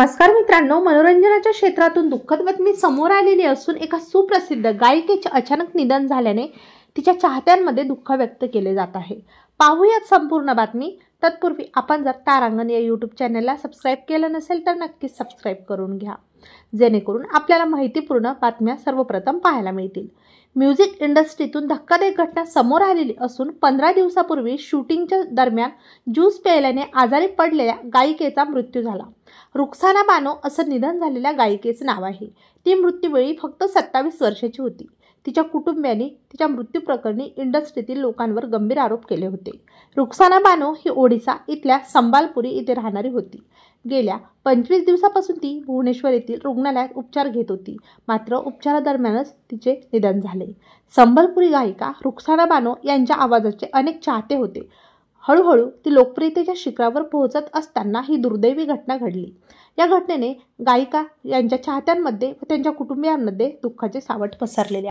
नमस्कार मित्रांनो, मनोरंजनाच्या क्षेत्रातून दुःखद बातमी समोर आलेली असून एका सुप्रसिद्ध गायिकेचे अचानक निधन झाल्याने तिच्या चाहत्यांमध्ये दुःख व्यक्त केले जात आहे। पाहूयात संपूर्ण बातमी। तत्पूर्वी आपण जर तारांगण या यूट्यूब चॅनलला सबस्क्राइब केलं नसेल तर नक्कीच सबस्क्राइब करून घ्या, जेणेकरून आपल्याला माहितीपूर्ण बातम्या सर्वप्रथम पाहायला मिळतील। म्युझिक इंडस्ट्रीतून धक्कादायक घटना समोर आलेली असून 15 दिवसापूर्वी शूटिंगच्या दरम्यान ज्यूस प्यायल्याने आजारी पडलेल्या गायिकेचा मृत्यू झाला। रुक्साना बानो असं निधन झालेल्या गायिकेचं नाव आहे। ती मृत्यूवेळी फक्त 27 वर्षाची होती। तिच्या कुटुंबियांनी तिच्या मृत्यू प्रकरणी इंडस्ट्रीतील लोकांवर गंभीर आरोप केले होते। रुक्साना बानो ही ओडिसा इथल्या संबालपुरी इथे राहणारी होती। गेल्या 25 दिवसापासून ती भुवनेश्वर येथील रुग्णालयात उपचार घेत होती, मात्र उपचारादरम्यानच तिचे निधन झाले। संबलपुरी गायिका रुक्साना बानो यांच्या आवाजाचे अनेक चाहते होते। हळूहळू ती लोकप्रियतेच्या शिखरावर पोहोचत असताना ही दुर्दैवी घटना घडली। या घटनेने गायिका यांच्या चाहत्यांमध्ये व त्यांच्या कुटुंबियांमध्ये दुःखाचे सावट पसरलेले आहे।